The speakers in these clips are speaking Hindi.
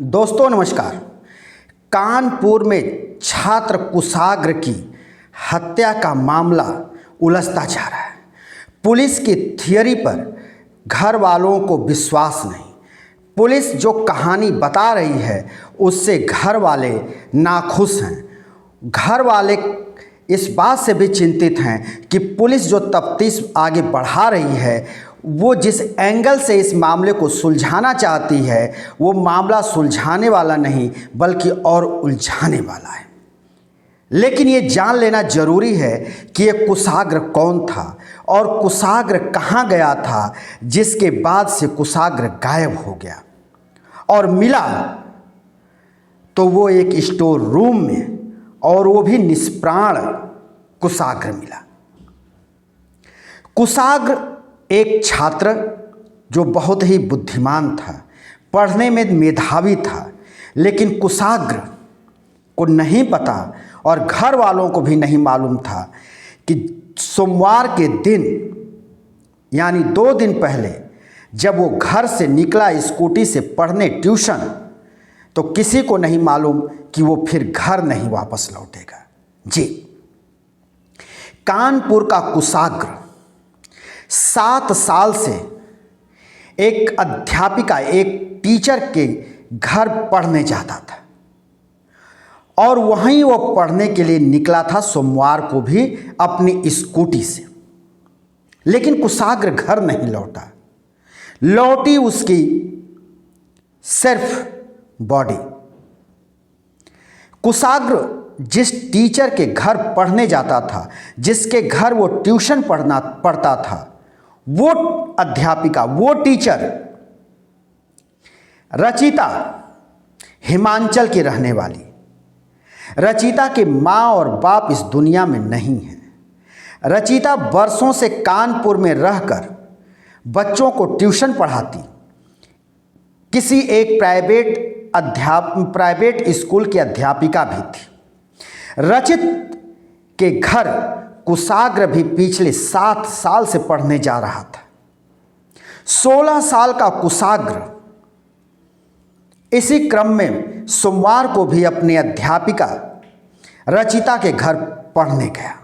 दोस्तों नमस्कार। कानपुर में छात्र कुशाग्र की हत्या का मामला उलझता जा रहा है। पुलिस की थियरी पर घर वालों को विश्वास नहीं। पुलिस जो कहानी बता रही है उससे घर वाले नाखुश हैं। घर वाले इस बात से भी चिंतित हैं कि पुलिस जो तफ्तीश आगे बढ़ा रही है वो जिस एंगल से इस मामले को सुलझाना चाहती है वो मामला सुलझाने वाला नहीं बल्कि और उलझाने वाला है। लेकिन ये जान लेना जरूरी है कि ये कुशाग्र कौन था और कुशाग्र कहाँ गया था, जिसके बाद से कुशाग्र गायब हो गया और मिला तो वो एक स्टोर रूम में, और वो भी निष्प्राण कुशाग्र मिला। कुशाग्र एक छात्र जो बहुत ही बुद्धिमान था, पढ़ने में मेधावी था, लेकिन कुशाग्र को नहीं पता और घर वालों को भी नहीं मालूम था कि सोमवार के दिन यानी 2 दिन पहले जब वो घर से निकला स्कूटी से पढ़ने ट्यूशन, तो किसी को नहीं मालूम कि वो फिर घर नहीं वापस लौटेगा। जी, कानपुर का कुशाग्र 7 साल से एक अध्यापिका, एक टीचर के घर पढ़ने जाता था और वहीं वो पढ़ने के लिए निकला था सोमवार को भी अपनी स्कूटी से। लेकिन कुशाग्र घर नहीं लौटा, लौटी उसकी सिर्फ बॉडी। कुशाग्र जिस टीचर के घर पढ़ने जाता था, जिसके घर वो ट्यूशन पढ़ता था, वो अध्यापिका, वो टीचर रचिता, हिमाचल की रहने वाली। रचिता के माँ और बाप इस दुनिया में नहीं हैं। रचिता वर्षों से कानपुर में रहकर बच्चों को ट्यूशन पढ़ाती, किसी एक प्राइवेट स्कूल की अध्यापिका भी थी। रचित के घर कुशाग्र भी पिछले 7 साल से पढ़ने जा रहा था। 16 साल का कुशाग्र इसी क्रम में सोमवार को भी अपनी अध्यापिका रचिता के घर पढ़ने गया,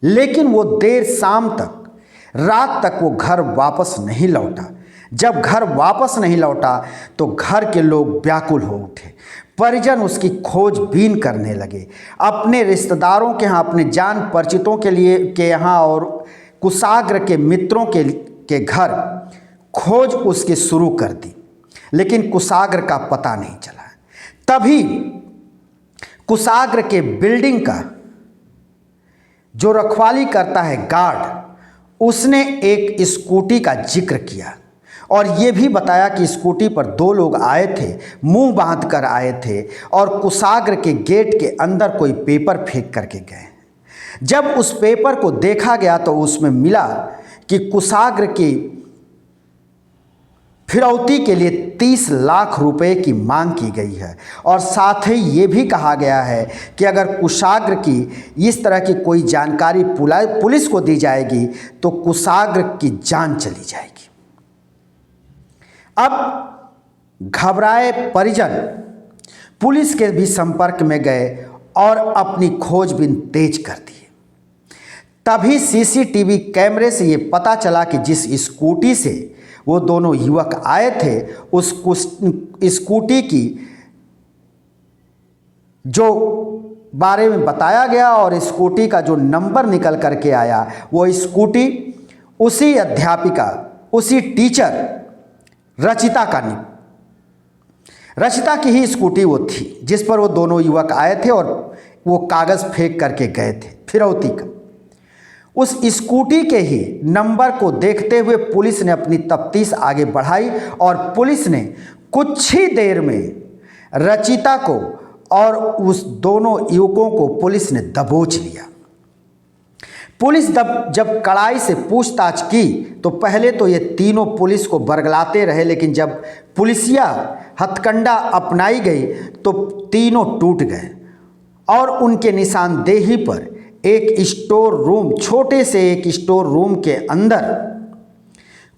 लेकिन वो देर शाम तक, रात तक वो घर वापस नहीं लौटा। जब घर वापस नहीं लौटा तो घर के लोग व्याकुल हो उठे। परिजन उसकी खोजबीन करने लगे, अपने रिश्तेदारों के यहाँ, अपने जान परिचितों के यहाँ और कुशाग्र के मित्रों के घर खोज उसकी शुरू कर दी, लेकिन कुशाग्र का पता नहीं चला। तभी कुशाग्र के बिल्डिंग का जो रखवाली करता है गार्ड, उसने एक स्कूटी का जिक्र किया और ये भी बताया कि स्कूटी पर 2 लोग आए थे, मुंह बांध कर आए थे और कुशाग्र के गेट के अंदर कोई पेपर फेंक करके गए। जब उस पेपर को देखा गया तो उसमें मिला कि कुशाग्र की फिरौती के लिए 30 लाख रुपए की मांग की गई है और साथ ही ये भी कहा गया है कि अगर कुशाग्र की इस तरह की कोई जानकारी पुलिस को दी जाएगी तो कुशाग्र की जान चली जाएगी। अब घबराए परिजन पुलिस के भी संपर्क में गए और अपनी खोजबीन तेज कर दी। तभी सीसीटीवी कैमरे से ये पता चला कि जिस स्कूटी से वो दोनों युवक आए थे, उस स्कूटी की जो बारे में बताया गया और स्कूटी का जो नंबर निकल करके आया, वो स्कूटी उसी अध्यापिका, उसी टीचर रचिता की ही स्कूटी वो थी जिस पर वो दोनों युवक आए थे और वो कागज़ फेंक करके गए थे फिरौती का। उस स्कूटी के ही नंबर को देखते हुए पुलिस ने अपनी तफ्तीश आगे बढ़ाई और पुलिस ने कुछ ही देर में रचिता को और उस दोनों युवकों को पुलिस ने दबोच लिया। पुलिस जब कड़ाई से पूछताछ की तो पहले तो ये तीनों पुलिस को बरगलाते रहे, लेकिन जब पुलिसिया हथकंडा अपनाई गई तो तीनों टूट गए और उनके निशानदेही पर एक स्टोर रूम, छोटे से एक स्टोर रूम के अंदर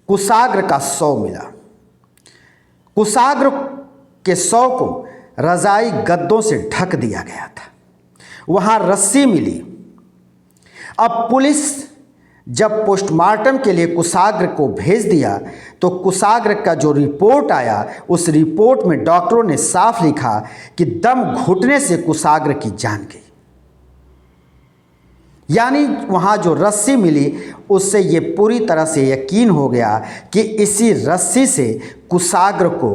कुशाग्र का शव मिला। कुशाग्र के शव को रजाई गद्दों से ढक दिया गया था। वहाँ रस्सी मिली। अब पुलिस जब पोस्टमार्टम के लिए कुशाग्र को भेज दिया तो कुशाग्र का जो रिपोर्ट आया, उस रिपोर्ट में डॉक्टरों ने साफ लिखा कि दम घुटने से कुशाग्र की जान गई। यानी वहाँ जो रस्सी मिली उससे ये पूरी तरह से यकीन हो गया कि इसी रस्सी से कुशाग्र को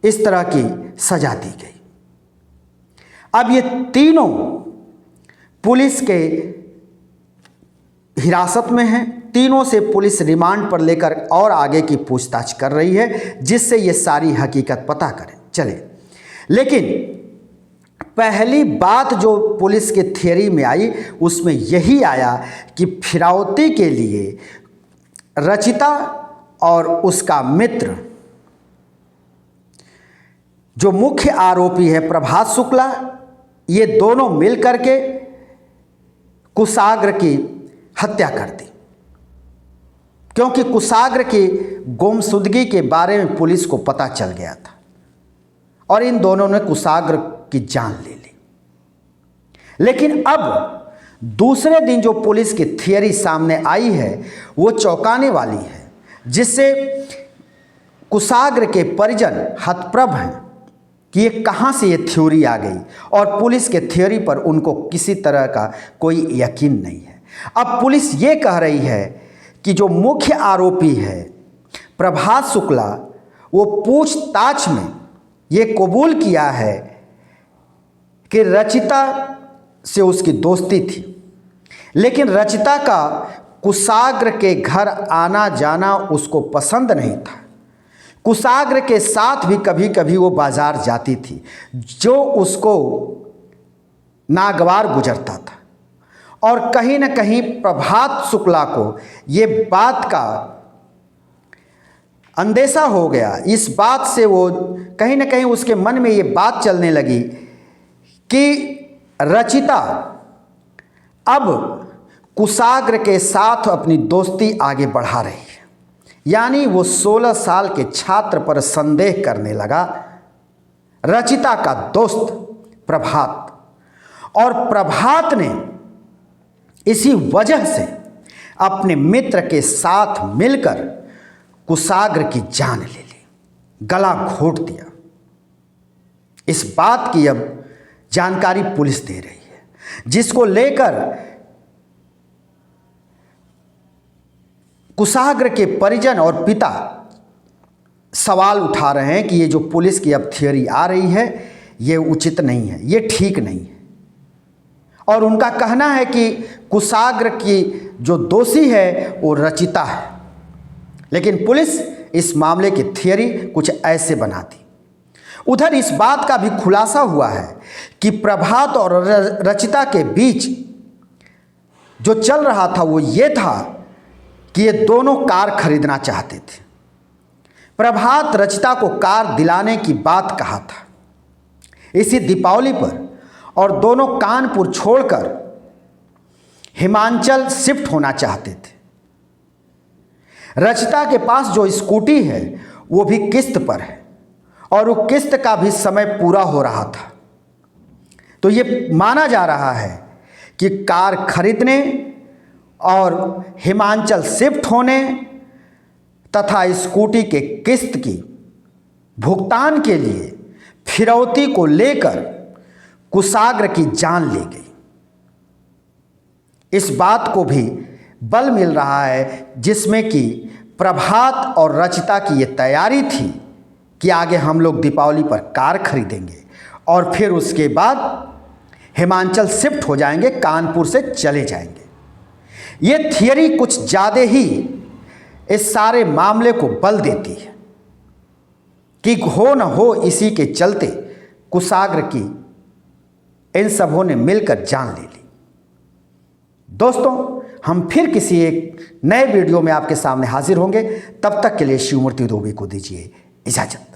इस तरह की सजा दी गई। अब ये तीनों पुलिस के हिरासत में हैं। तीनों से पुलिस रिमांड पर लेकर और आगे की पूछताछ कर रही है, जिससे ये सारी हकीकत पता करें चले। लेकिन पहली बात जो पुलिस के थियरी में आई उसमें यही आया कि फिरौती के लिए रचिता और उसका मित्र, जो मुख्य आरोपी है प्रभात शुक्ला, ये दोनों मिलकर के कुशाग्र की हत्या कर दी, क्योंकि कुशाग्र की गुमशुदगी के बारे में पुलिस को पता चल गया था और इन दोनों ने कुशाग्र की जान ले ली। लेकिन अब दूसरे दिन जो पुलिस की थियरी सामने आई है वो चौंकाने वाली है, जिससे कुशाग्र के परिजन हतप्रभ हैं कि ये कहाँ से ये थ्योरी आ गई, और पुलिस के थियरी पर उनको किसी तरह का कोई यकीन नहीं है। अब पुलिस ये कह रही है कि जो मुख्य आरोपी है प्रभात शुक्ला, वो पूछताछ में ये कबूल किया है कि रचिता से उसकी दोस्ती थी, लेकिन रचिता का कुशाग्र के घर आना जाना उसको पसंद नहीं था। कुशाग्र के साथ भी कभी कभी वो बाजार जाती थी, जो उसको नागवार गुजरता था। और कहीं न कहीं प्रभात शुक्ला को ये बात का अंदेशा हो गया। इस बात से वो कहीं न कहीं उसके मन में ये बात चलने लगी कि रचिता अब कुशाग्र के साथ अपनी दोस्ती आगे बढ़ा रही है। यानी वो 16 साल के छात्र पर संदेह करने लगा, रचिता का दोस्त प्रभात, और प्रभात ने इसी वजह से अपने मित्र के साथ मिलकर कुशाग्र की जान ले ली, गला घोट दिया। इस बात की अब जानकारी पुलिस दे रही है, जिसको लेकर कुशाग्र के परिजन और पिता सवाल उठा रहे हैं कि ये जो पुलिस की अब थियरी आ रही है ये उचित नहीं है, ये ठीक नहीं है। और उनका कहना है कि कुशाग्र की जो दोषी है वो रचिता है, लेकिन पुलिस इस मामले की थियरी कुछ ऐसे बनाती। उधर इस बात का भी खुलासा हुआ है कि प्रभात और रचिता के बीच जो चल रहा था वो ये था कि ये दोनों कार खरीदना चाहते थे। प्रभात रचिता को कार दिलाने की बात कहा था इसी दीपावली पर, और दोनों कानपुर छोड़कर हिमाचल शिफ्ट होना चाहते थे। रचिता के पास जो स्कूटी है वो भी किस्त पर है और वो किस्त का भी समय पूरा हो रहा था। तो ये माना जा रहा है कि कार खरीदने और हिमाचल शिफ्ट होने तथा स्कूटी के किस्त की भुगतान के लिए फिरौती को लेकर कुशाग्र की जान ले गई। इस बात को भी बल मिल रहा है, जिसमें कि प्रभात और रचिता की ये तैयारी थी कि आगे हम लोग दीपावली पर कार खरीदेंगे और फिर उसके बाद हिमाचल शिफ्ट हो जाएंगे, कानपुर से चले जाएंगे। ये थियरी कुछ ज़्यादा ही इस सारे मामले को बल देती है कि हो न हो इसी के चलते कुशाग्र की इन सबों ने मिलकर जान ले ली। दोस्तों, हम फिर किसी एक नए वीडियो में आपके सामने हाजिर होंगे। तब तक के लिए शिवमूर्ति दुबे को दीजिए इजाज़त।